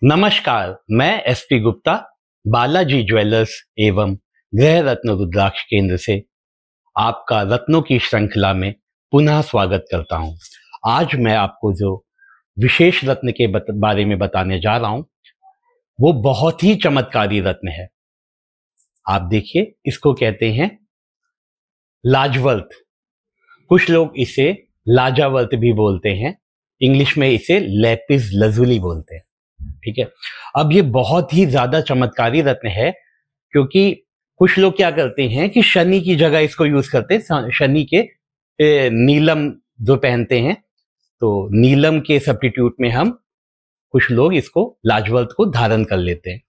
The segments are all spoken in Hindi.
नमस्कार, मैं एसपी गुप्ता बालाजी ज्वेलर्स एवं गृह रत्न रुद्राक्ष केंद्र से आपका रत्नों की श्रृंखला में पुनः स्वागत करता हूं। आज मैं आपको जो विशेष रत्न के बारे में बताने जा रहा हूं वो बहुत ही चमत्कारी रत्न है। आप देखिए, इसको कहते हैं लाजवर्थ। कुछ लोग इसे लाजावर्थ भी बोलते हैं, इंग्लिश में इसे लेपिस लजुली बोलते हैं। ठीक है, अब ये बहुत ही ज्यादा चमत्कारी रत्न है क्योंकि कुछ लोग क्या करते हैं कि शनि की जगह इसको यूज करते हैं। शनि के नीलम जो पहनते हैं, तो नीलम के सब्स्टिट्यूट में हम कुछ लोग इसको लाजवर्थ को धारण कर लेते हैं।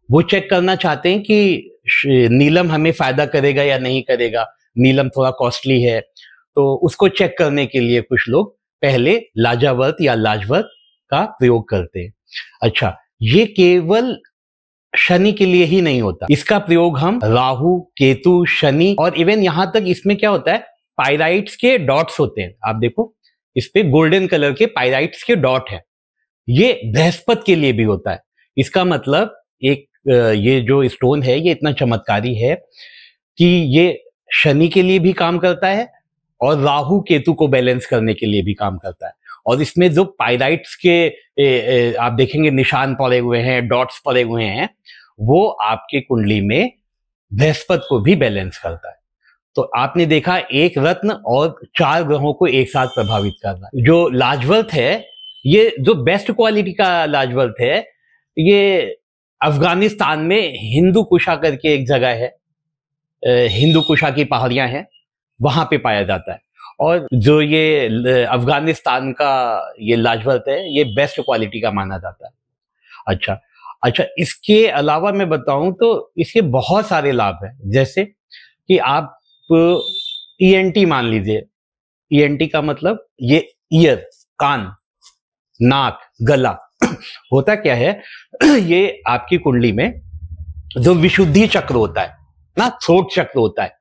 वो चेक करना चाहते हैं कि नीलम हमें फायदा करेगा या नहीं करेगा। नीलम थोड़ा कॉस्टली है, तो उसको चेक करने के लिए कुछ लोग पहले लाजावर्थ या लाजवर्थ का प्रयोग करते हैं। अच्छा, ये केवल शनि के लिए ही नहीं होता, इसका प्रयोग हम राहु, केतु, शनि और इवन यहां तक इसमें क्या होता है, पाइराइट्स के डॉट्स होते हैं। आप देखो, इस पे गोल्डन कलर के पाइराइट्स के डॉट है। ये बृहस्पति के लिए भी होता है। इसका मतलब ये जो स्टोन है ये इतना चमत्कारी है कि ये शनि के लिए भी काम करता है और राहु केतु को बैलेंस करने के लिए भी काम करता है। और इसमें जो पाइराइट्स के आप देखेंगे निशान पड़े हुए हैं, डॉट्स पड़े हुए हैं, वो आपके कुंडली में बृहस्पति को भी बैलेंस करता है। तो आपने देखा, एक रत्न और 4 ग्रहों को एक साथ प्रभावित कर रहा है। जो लाजवर्थ है, ये जो बेस्ट क्वालिटी का लाजवर्थ है, ये अफगानिस्तान में हिंदू कुशा करके एक जगह है, हिंदू कुशा की पहाड़ियां हैं, वहां पे पाया जाता है। और जो ये अफगानिस्तान का ये लाजवर्थ है, ये बेस्ट क्वालिटी का माना जाता है। अच्छा, इसके अलावा मैं बताऊं तो इसके बहुत सारे लाभ हैं। जैसे कि आप ईएनटी मान लीजिए। ईएनटी का मतलब ये ईयर, कान, नाक, गला होता क्या है, ये आपकी कुंडली में जो विशुद्धि चक्र होता है ना, थ्रोट चक्र होता है,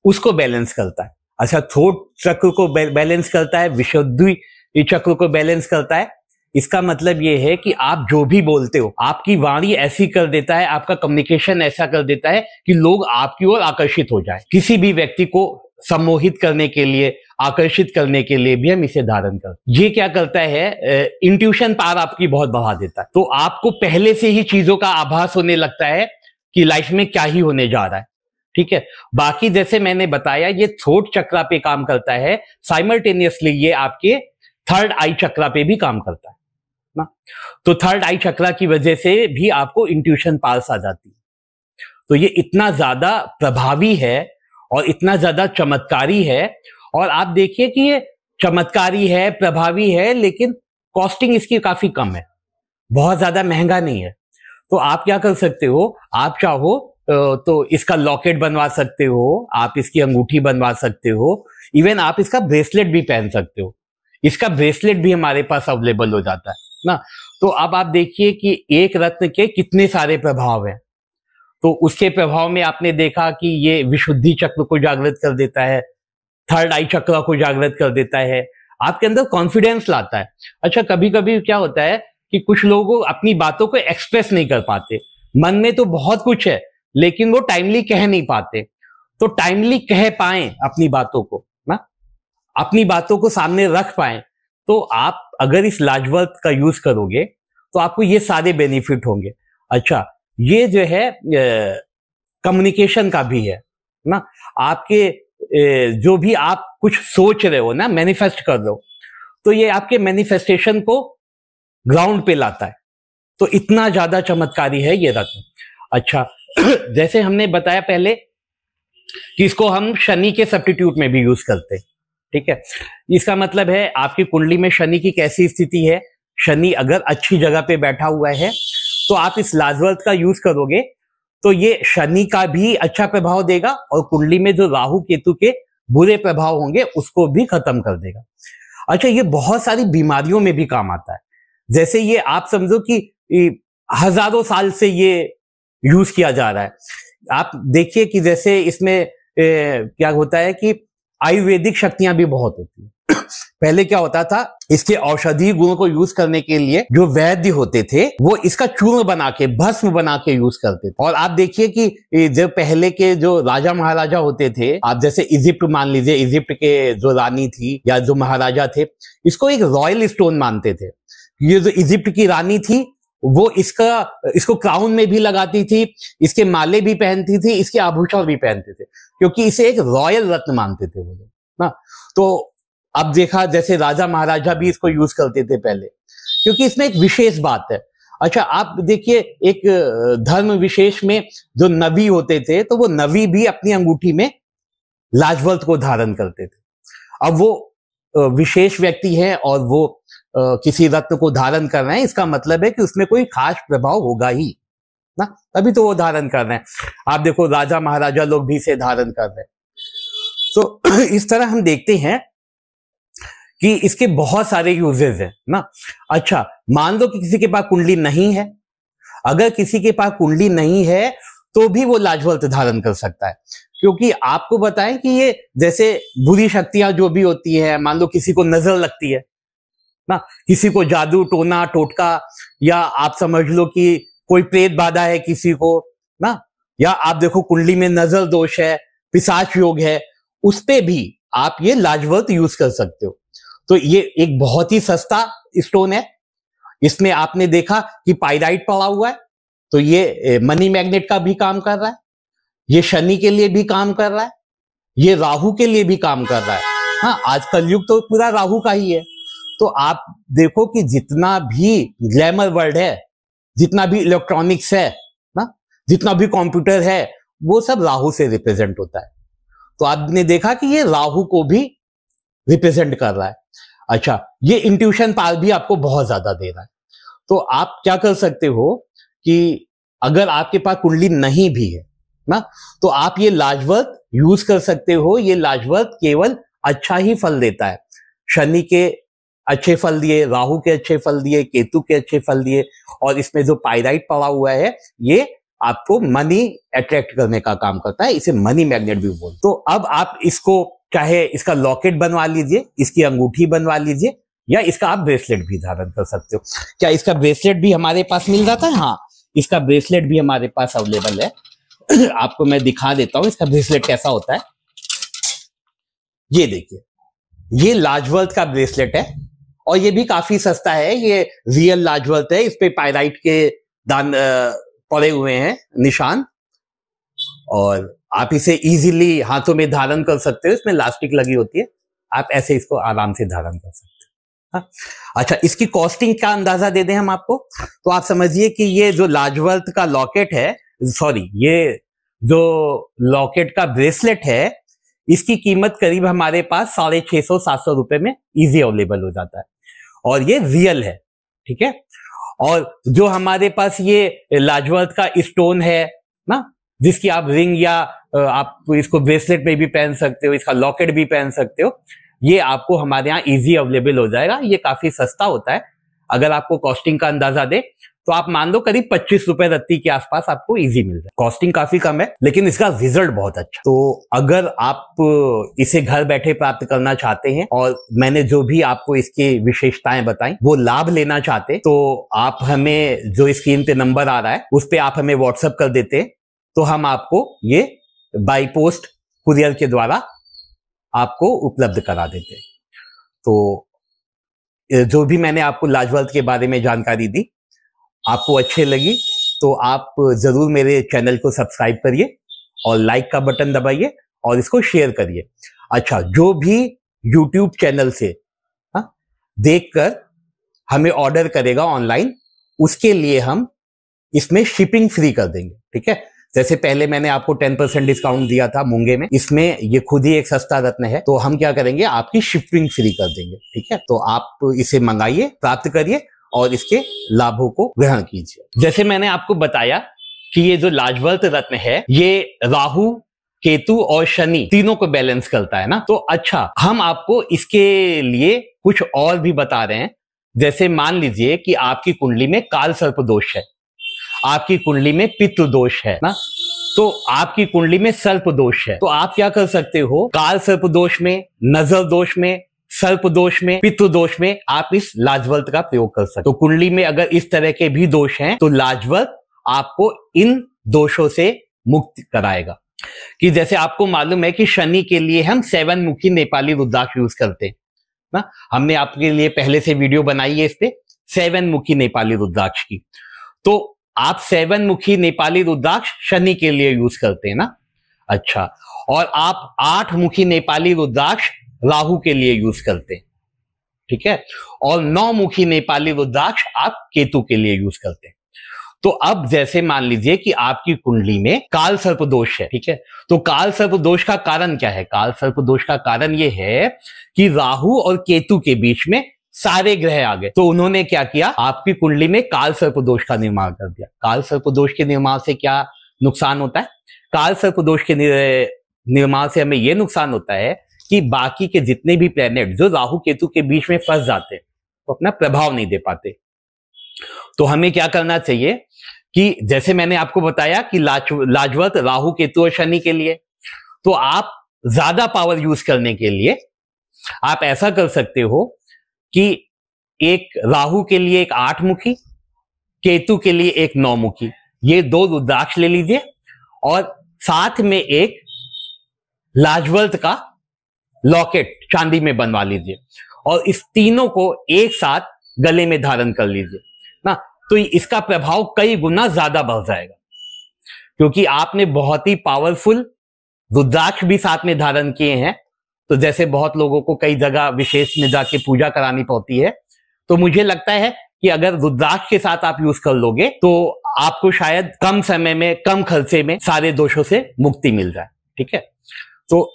उसको बैलेंस करता है। अच्छा, थ्रोट चक्र को बैलेंस करता है, विशुद्धि चक्र को बैलेंस करता है। इसका मतलब ये है कि आप जो भी बोलते हो, आपकी वाणी ऐसी कर देता है, आपका कम्युनिकेशन ऐसा कर देता है कि लोग आपकी ओर आकर्षित हो जाए। किसी भी व्यक्ति को सम्मोहित करने के लिए, आकर्षित करने के लिए भी हम इसे धारण करते हैं। ये क्या करता है, इंट्यूशन पावर आपकी बहुत बढ़ा देता है। तो आपको पहले से ही चीजों का आभास होने लगता है कि लाइफ में क्या ही होने जा रहा है। ठीक है, बाकी जैसे मैंने बताया, ये थ्रोट चक्रा पे काम करता है, साइमल्टेनियसली ये आपके थर्ड आई चक्रा पे भी काम करता है ना। तो थर्ड आई चक्रा की वजह से भी आपको इंट्यूशन पावर्स आ जाती है। तो ये इतना ज्यादा प्रभावी है और इतना ज्यादा चमत्कारी है। और आप देखिए कि ये चमत्कारी है, प्रभावी है, लेकिन कॉस्टिंग इसकी काफी कम है, बहुत ज्यादा महंगा नहीं है। तो आप क्या कर सकते हो, आप चाहो तो इसका लॉकेट बनवा सकते हो, आप इसकी अंगूठी बनवा सकते हो, इवन आप इसका ब्रेसलेट भी पहन सकते हो। इसका ब्रेसलेट भी हमारे पास अवेलेबल हो जाता है ना। तो अब आप देखिए कि एक रत्न के कितने सारे प्रभाव हैं। तो उसके प्रभाव में आपने देखा कि ये विशुद्धि चक्र को जागृत कर देता है, थर्ड आई चक्र को जागृत कर देता है, आपके अंदर कॉन्फिडेंस लाता है। अच्छा, कभी कभी क्या होता है कि कुछ लोग अपनी बातों को एक्सप्रेस नहीं कर पाते, मन में तो बहुत कुछ है लेकिन वो टाइमली कह नहीं पाते। तो टाइमली कह पाएं अपनी बातों को ना, अपनी बातों को सामने रख पाएं, तो आप अगर इस लाजवर्थ का यूज करोगे तो आपको ये सारे बेनिफिट होंगे। अच्छा, ये जो है कम्युनिकेशन का भी है ना। आपके जो भी आप कुछ सोच रहे हो ना, मैनिफेस्ट कर रहे हो, तो ये आपके मैनिफेस्टेशन को ग्राउंड पे लाता है। तो इतना ज्यादा चमत्कारी है ये रत्न। अच्छा, जैसे हमने बताया पहले कि इसको हम शनि के सब्स्टिट्यूट में भी यूज करते हैं। ठीक है, इसका मतलब है आपकी कुंडली में शनि की कैसी स्थिति है। शनि अगर अच्छी जगह पे बैठा हुआ है तो आप इस लाजवर्थ का यूज करोगे तो ये शनि का भी अच्छा प्रभाव देगा और कुंडली में जो राहु केतु के बुरे प्रभाव होंगे उसको भी खत्म कर देगा। अच्छा, ये बहुत सारी बीमारियों में भी काम आता है। जैसे ये आप समझो कि हजारों साल से ये यूज किया जा रहा है। आप देखिए कि जैसे इसमें क्या होता है कि आयुर्वेदिक शक्तियां भी बहुत होती है। पहले क्या होता था, इसके औषधीय गुणों को यूज करने के लिए जो वैद्य होते थे वो इसका चूर्ण बना के, भस्म बना के यूज करते थे। और आप देखिए कि जो पहले के जो राजा महाराजा होते थे, आप जैसे इजिप्ट मान लीजिए, इजिप्ट के जो रानी थी या जो महाराजा थे, इसको एक रॉयल स्टोन मानते थे। ये जो इजिप्ट की रानी थी वो इसको क्राउन में भी लगाती थी, इसके माले भी पहनती थी, इसके आभूषण भी पहनते थे, क्योंकि इसे एक रॉयल रत्न मानते थे वो लोग ना। तो अब देखा जैसे राजा महाराजा भी इसको यूज करते थे पहले, क्योंकि इसमें एक विशेष बात है। अच्छा, आप देखिए एक धर्म विशेष में जो नबी होते थे, तो वो नबी भी अपनी अंगूठी में लाजवल्त को धारण करते थे। अब वो विशेष व्यक्ति है और वो किसी रत्न को धारण कर रहे हैं, इसका मतलब है कि उसमें कोई खास प्रभाव होगा ही ना, तभी तो वो धारण कर रहे हैं। आप देखो राजा महाराजा लोग भी इसे धारण कर रहे हैं। तो इस तरह हम देखते हैं कि इसके बहुत सारे यूजेस हैं ना। अच्छा, मान लो कि किसी के पास कुंडली नहीं है, अगर किसी के पास कुंडली नहीं है तो भी वो लाजवल्त धारण कर सकता है, क्योंकि आपको बताएं कि ये जैसे बुरी शक्तियां जो भी होती है, मान लो किसी को नजर लगती है ना, किसी को जादू टोना टोटका, या आप समझ लो कि कोई प्रेत बाधा है किसी को ना, या आप देखो कुंडली में नजर दोष है, पिशाच योग है, उस पे भी आप ये लाजवल्त यूज कर सकते हो। तो ये एक बहुत ही सस्ता स्टोन है। इसमें आपने देखा कि पाइराइट पड़ा हुआ है, तो ये मनी मैग्नेट का भी काम कर रहा है, ये शनि के लिए भी काम कर रहा है, ये राहु के लिए भी काम कर रहा है। हाँ, आज कलयुग तो पूरा राहु का ही है। तो आप देखो कि जितना भी ग्लैमर वर्ल्ड है, जितना भी इलेक्ट्रॉनिक्स है ना, जितना भी कंप्यूटर है, वो सब राहु से रिप्रेजेंट होता है। तो आपने देखा कि ये राहु को भी रिप्रेजेंट कर रहा है। अच्छा, ये इंट्यूशन पावर भी आपको बहुत ज्यादा दे रहा है। तो आप क्या कर सकते हो कि अगर आपके पास कुंडली नहीं भी है ना, तो आप ये लाजवल्त यूज कर सकते हो। ये लाजवल्त केवल अच्छा ही फल देता है। शनि के अच्छे फल दिए, राहु के अच्छे फल दिए, केतु के अच्छे फल दिए, और इसमें जो पाइराइट पड़ा हुआ है ये आपको मनी अट्रैक्ट करने का काम करता है, इसे मनी मैग्नेट भी बोलते। तो अब आप इसको चाहे इसका लॉकेट बनवा लीजिए, इसकी अंगूठी बनवा लीजिए, या इसका आप ब्रेसलेट भी धारण कर सकते हो। क्या इसका ब्रेसलेट भी हमारे पास मिल जाता है? हाँ, इसका ब्रेसलेट भी हमारे पास अवेलेबल है। आपको मैं दिखा देता हूं इसका ब्रेसलेट कैसा होता है। ये देखिए, ये लाजवल्त का ब्रेसलेट है और ये भी काफी सस्ता है। ये रियल लाजवल्त है, इस पे पाइराइट के दान पड़े हुए हैं निशान, और आप इसे इजीली हाथों में धारण कर सकते हो। इसमें लास्टिक लगी होती है, आप ऐसे इसको आराम से धारण कर सकते हो। हाँ? अच्छा, इसकी कॉस्टिंग का अंदाजा दे दें हम आपको, तो आप समझिए कि ये जो लाजवल्त का लॉकेट है, सॉरी, ये जो लॉकेट का ब्रेसलेट है, इसकी कीमत करीब हमारे पास 650-700 रुपए में इजी अवेलेबल हो जाता है, और ये रियल है। ठीक है, और जो हमारे पास ये लाजवल्त का स्टोन है ना, जिसकी आप रिंग या आप इसको ब्रेसलेट में भी पहन सकते हो, इसका लॉकेट भी पहन सकते हो, ये आपको हमारे यहाँ इजी अवेलेबल हो जाएगा। ये काफी सस्ता होता है। अगर आपको कॉस्टिंग का अंदाजा दे तो आप मान लो करीब 25 रुपए रत्ती के आसपास आपको इजी मिल जाए। कॉस्टिंग काफी कम है, लेकिन इसका रिजल्ट बहुत अच्छा। तो अगर आप इसे घर बैठे प्राप्त करना चाहते हैं और मैंने जो भी आपको इसकी विशेषताएं बताई वो लाभ लेना चाहते, तो आप हमें जो स्क्रीन पे नंबर आ रहा है उस पे आप हमें व्हाट्सएप कर देते हैं, तो हम आपको ये बाई पोस्ट कुरियर के द्वारा आपको उपलब्ध करा देते हैं। तो जो भी मैंने आपको लाजवल्त के बारे में जानकारी दी आपको अच्छी लगी तो आप जरूर मेरे चैनल को सब्सक्राइब करिए और लाइक का बटन दबाइए और इसको शेयर करिए। अच्छा, जो भी YouTube चैनल से देखकर हमें ऑर्डर करेगा ऑनलाइन, उसके लिए हम इसमें शिपिंग फ्री कर देंगे। ठीक है, जैसे पहले मैंने आपको 10% डिस्काउंट दिया था मूंगे में, इसमें ये खुद ही एक सस्ता रत्न है, तो हम क्या करेंगे, आपकी शिपिंग फ्री कर देंगे। ठीक है, तो आप इसे मंगाइए, प्राप्त करिए और इसके लाभों को ग्रहण कीजिए। जैसे मैंने आपको बताया कि ये जो लाजवल्त रत्न है ये राहु, केतु और शनि तीनों को बैलेंस करता है ना। तो अच्छा, हम आपको इसके लिए कुछ और भी बता रहे हैं। जैसे मान लीजिए कि आपकी कुंडली में काल सर्प दोष है, आपकी कुंडली में पितृ दोष है ना, तो आपकी कुंडली में सर्प दोष है, तो आप क्या कर सकते हो, काल सर्प दोष में, नजर दोष में, सर्प दोष में, पितृ दोष में आप इस लाजवल्त का प्रयोग कर सकते। तो कुंडली में अगर इस तरह के भी दोष हैं तो लाजवल्त आपको इन दोषों से मुक्त कराएगा। कि जैसे आपको मालूम है कि शनि के लिए हम 7 मुखी नेपाली रुद्राक्ष यूज करते हैं ना, हमने आपके लिए पहले से वीडियो बनाई है इस पे 7 मुखी नेपाली रुद्राक्ष की। तो आप 7 मुखी नेपाली रुद्राक्ष शनि के लिए यूज करते हैं ना। अच्छा, और आप 8 मुखी नेपाली रुद्राक्ष राहु के लिए यूज करते हैं, ठीक है, और 9 मुखी नेपाली रुद्राक्ष आप केतु के लिए यूज करते हैं। तो अब जैसे मान लीजिए कि आपकी कुंडली में काल सर्प दोष है, ठीक है, तो काल सर्प दोष का कारण क्या है? काल सर्प दोष का कारण यह है कि राहु और केतु के बीच में सारे ग्रह आ गए। तो उन्होंने क्या किया, आपकी कुंडली में काल सर्प दोष का निर्माण कर दिया। काल सर्प दोष के निर्माण से क्या नुकसान होता है? काल सर्प दोष के निर्माण से हमें यह नुकसान होता है कि बाकी के जितने भी प्लैनेट जो राहु केतु के बीच में फंस जाते हैं वो अपना प्रभाव नहीं दे पाते। तो हमें क्या करना चाहिए कि जैसे मैंने आपको बताया कि लाजवत राहु केतु और शनि के लिए, तो आप ज्यादा पावर यूज करने के लिए आप ऐसा कर सकते हो कि एक राहु के लिए एक 8 मुखी, केतु के लिए एक 9 मुखी, ये 2 रुद्राक्ष ले लीजिए और साथ में एक लाजवल्त का लॉकेट चांदी में बनवा लीजिए और इस तीनों को एक साथ गले में धारण कर लीजिए ना। तो इसका प्रभाव कई गुना ज्यादा बढ़ जाएगा, क्योंकि आपने बहुत ही पावरफुल रुद्राक्ष भी साथ में धारण किए हैं। तो जैसे बहुत लोगों को कई जगह विशेष में जाके पूजा करानी पड़ती है, तो मुझे लगता है कि अगर रुद्राक्ष के साथ आप यूज कर लोगे तो आपको शायद कम समय में, कम खर्चे में सारे दोषों से मुक्ति मिल जाए, ठीक है। तो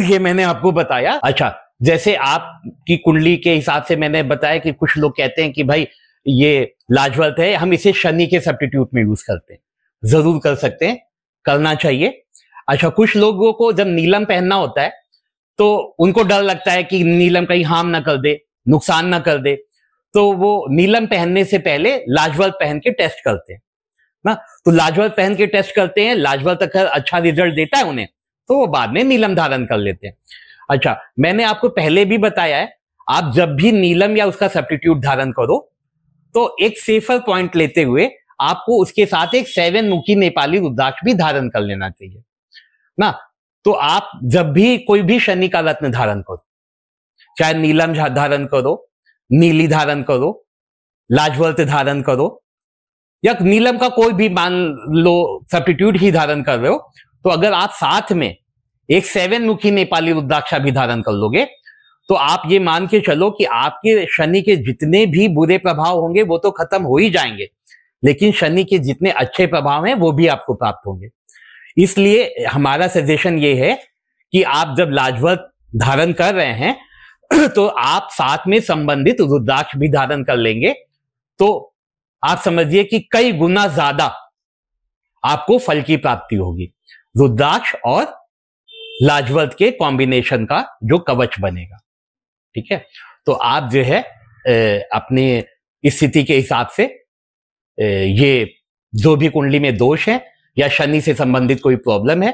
ये मैंने आपको बताया। अच्छा, जैसे आपकी कुंडली के हिसाब से मैंने बताया कि कुछ लोग कहते हैं कि भाई ये लाजवल्त है, हम इसे शनि के सब्स्टिट्यूट में यूज करते हैं। जरूर कर सकते हैं, करना चाहिए। अच्छा, कुछ लोगों को जब नीलम पहनना होता है तो उनको डर लगता है कि नीलम कहीं हार्म ना कर दे, नुकसान ना कर दे, तो वो नीलम पहनने से पहले लाजवल्त पहन के टेस्ट करते हैं ना। तो लाजवल्त पहन के टेस्ट करते हैं, लाजवल्त अगर अच्छा रिजल्ट देता है उन्हें तो वो बाद में नीलम धारण कर लेते हैं। अच्छा, मैंने आपको पहले भी बताया है, आप जब भी नीलम या उसका सब्स्टिट्यूट धारण करो तो एक सेफर पॉइंट लेते हुए आपको उसके साथ एक 7 मुखी नेपाली रुद्राक्ष भी धारण कर लेना चाहिए ना। तो आप जब भी कोई भी शनि का रत्न धारण करो, चाहे नीलम धारण करो, नीली धारण करो, लाजवल्त धारण करो, या नीलम का कोई भी मान लो सब्स्टिट्यूट ही धारण कर रहे हो, तो अगर आप साथ में एक 7 मुखी नेपाली रुद्राक्ष भी धारण कर लोगे तो आप ये मान के चलो कि आपके शनि के जितने भी बुरे प्रभाव होंगे वो तो खत्म हो ही जाएंगे, लेकिन शनि के जितने अच्छे प्रभाव हैं वो भी आपको प्राप्त होंगे। इसलिए हमारा सजेशन ये है कि आप जब लाजवल्त धारण कर रहे हैं तो आप साथ में संबंधित रुद्राक्ष भी धारण कर लेंगे, तो आप समझिए कि कई गुना ज्यादा आपको फल की प्राप्ति होगी। रुद्राक्ष और लाजवल्त के कॉम्बिनेशन का जो कवच बनेगा, ठीक है। तो आप जो है अपने स्थिति के हिसाब से ये जो भी कुंडली में दोष है या शनि से संबंधित कोई प्रॉब्लम है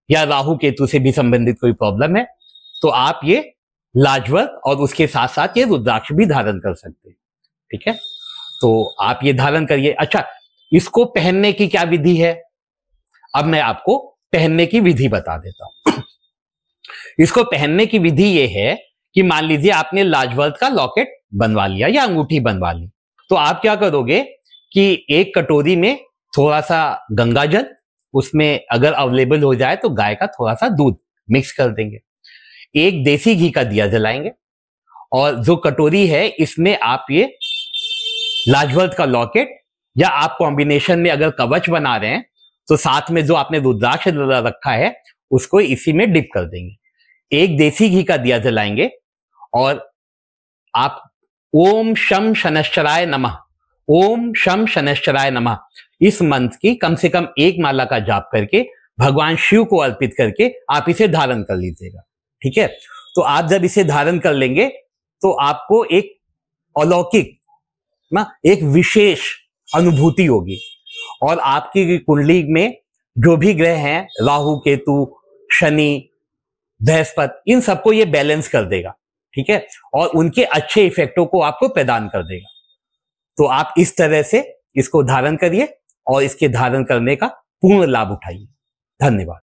या राहु केतु से भी संबंधित कोई प्रॉब्लम है, तो आप ये लाजवल्त और उसके साथ साथ ये रुद्राक्ष भी धारण कर सकते हैं, ठीक है। तो आप ये धारण करिए। अच्छा, इसको पहनने की क्या विधि है? अब मैं आपको पहनने की विधि बता देता हूं। इसको पहनने की विधि ये है कि मान लीजिए आपने लाजवल्त का लॉकेट बनवा लिया या अंगूठी बनवा ली, तो आप क्या करोगे कि एक कटोरी में थोड़ा सा गंगा जल, उसमें अगर अवेलेबल हो जाए तो गाय का थोड़ा सा दूध मिक्स कर देंगे, एक देसी घी का दिया जलाएंगे और जो कटोरी है इसमें आप ये लाजवल्त का लॉकेट या आप कॉम्बिनेशन में अगर कवच बना रहे हैं तो साथ में जो आपने रुद्राक्ष रखा है उसको इसी में डिप कर देंगे, एक देसी घी का दिया जलाएंगे और आप ओम शम शनश्चराय नमः, ओम शम शनश्चराय नमः इस मंत्र की कम से कम 1 माला का जाप करके भगवान शिव को अर्पित करके आप इसे धारण कर लीजिएगा, ठीक है। तो आप जब इसे धारण कर लेंगे तो आपको एक अलौकिक ना, एक विशेष अनुभूति होगी और आपकी कुंडली में जो भी ग्रह हैं, राहु केतु शनि बृहस्पति, इन सबको ये बैलेंस कर देगा, ठीक है, और उनके अच्छे इफेक्टों को आपको प्रदान कर देगा। तो आप इस तरह से इसको धारण करिए और इसके धारण करने का पूर्ण लाभ उठाइए। धन्यवाद।